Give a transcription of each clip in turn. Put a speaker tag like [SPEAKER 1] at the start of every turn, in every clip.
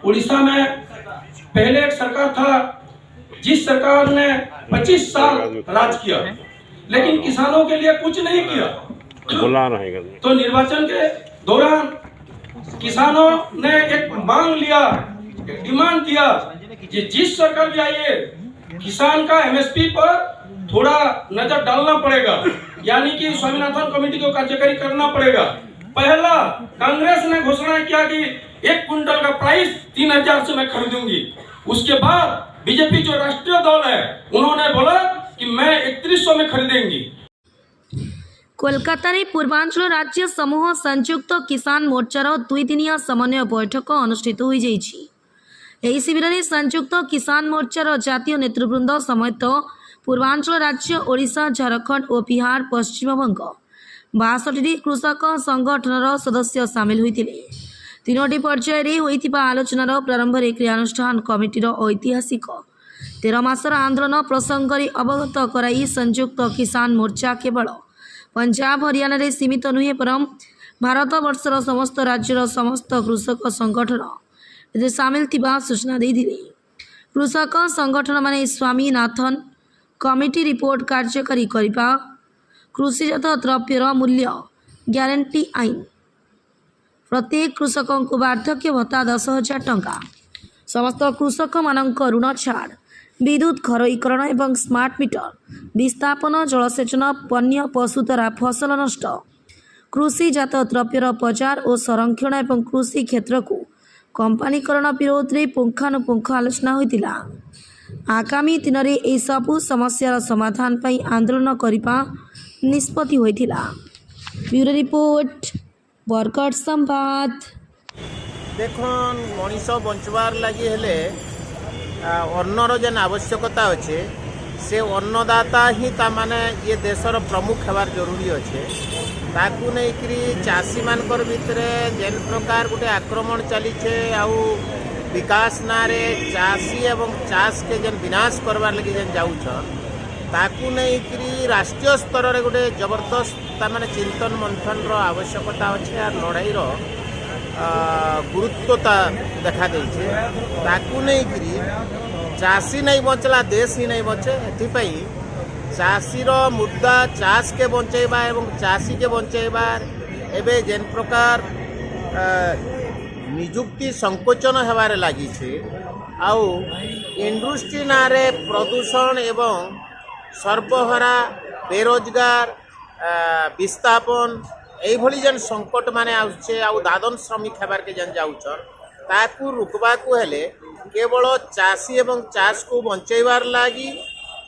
[SPEAKER 1] उड़ीसा में पहले एक सरकार था जिस सरकार ने 25 साल राज किया, लेकिन किसानों के लिए कुछ नहीं किया। तो निर्वाचन के दौरान किसानों ने एक मांग लिया, एक डिमांड किया कि जिस सरकार भी आइए किसान का एमएसपी पर थोड़ा नजर डालना पड़ेगा, यानी कि स्वामीनाथन कमेटी को कार्यकारी करना पड़ेगा। पहला कांग्रेस ने घोषणा किया कि 1 क्विंटल का प्राइस 3000 से मैं खरीदूंगी। उसके बाद बीजेपी जो राष्ट्रीय दल है उन्होंने बोला कि मैं 3100 में खरीदेंगी।
[SPEAKER 2] कोलकाता पूर्वांचल राज्य समूह संयुक्त किसान मोर्चार 2 दिनिया समन्वय बैठक अनुष्ठित हो जाइए। शिविर में संयुक्त किसान मोर्चार जातीय नेतृवृंद समेत पूर्वांचल राज्य ओडिशा, झारखंड और बिहार, पश्चिमबंग 62टी कृषक संगठनर सदस्य सामिल होते। 3टी पर्यायर होइतिबा आलोचनार प्रारंभ में क्रियानुष्ठान कमिटीर ऐतिहासिक 13 मासर आंदोलन प्रसंग अवगत कराई संयुक्त किसान मोर्चा केवल पंजाब हरियाणा रे सीमित नुहे परम भारत वर्षर समस्त राज्यर समस्त कृषक संगठन सामिल थिबा सूचना देइथिले। कृषक संगठन माने स्वामीनाथन कमिटी रिपोर्ट कार्यकारी करिबा, कृषिजात द्रव्यर मूल्य ग्यारंटी आईन, प्रत्येक कृषक को वार्धक्य भत्ता 10,000 टंका, समस्त कृषक मानक ऋण छाड़, विद्युत घरोईकरण एवं स्मार्ट मीटर, विस्थापन, जलसेचन, वन्य पशुद्वारा फसल नष्ट, कृषिजात द्रव्यर बजार और संरक्षण एवं कृषि क्षेत्र को कंपानीकरण विरोध में पुंखानुपुंख आलोचना होइतिला। आगामी दिन में यह सबू समस्यार समाधान पर आंदोलन करने निष्पत्ति होइतिला। ब्यूरो रिपोर्ट, बरगढ़ संवाद।
[SPEAKER 3] देखन मनीष बंचवार लगी हेले अन्नर जेन आवश्यकता अच्छे से अन्नदाता ही तामाने ये देशर प्रमुख होवार जरूरी अच्छे। ताकू नहीं चाषी मानकर भितरे जेन प्रकार गोटे आक्रमण चली आउ विकास नारे चाषी एवं चाष के जेन विनाश करवार लगी जेन जाऊछन ताकू नहीं राष्ट्रीय स्तर रे गोटे जबरदस्त तामाने चिंतन मंथन रो आवश्यकता अच्छे और लड़ाई रो गुरुत्वता देखा देइछे। ताकू नहीं चाषी नहीं बचला देश ही नहीं बचे। एथिपाई चाषीर मुद्दा चाष के बंचेबा एवं चाषी के बंचेबार एबे जेन प्रकार निजुक्ति संकोचन हेबार लगी आउ इंडस्ट्री नारे प्रदूषण एवं सर्वहारा बेरोजगार विस्थापन यही जेन संकट माने आउछे आउ दादन श्रमिक हेबार के जेन जाउछन ताकू रुकबा को हेले केवल चाषी एवं चाष को बंचेबार लगी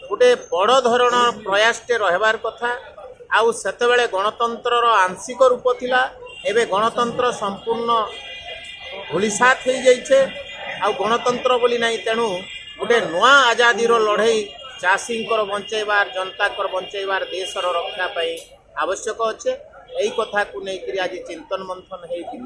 [SPEAKER 3] गोटे बड़ धरण प्रयासटे रहबार कथा। आउ सेतेबेले गणतंत्र आंशिक रूप थिला, एबे गणतंत्र संपूर्ण भूलिसात हो जाइछे। आउ गणतंत्र बोली नहीं, तेणु गोटे नुआ आजादीर लड़ई चाषी बंचेबार जनता बंचेबार देशर रक्षा पाई आवश्यक अच्छे। यही कथा को लेकर आज चिंतन मंथन होती।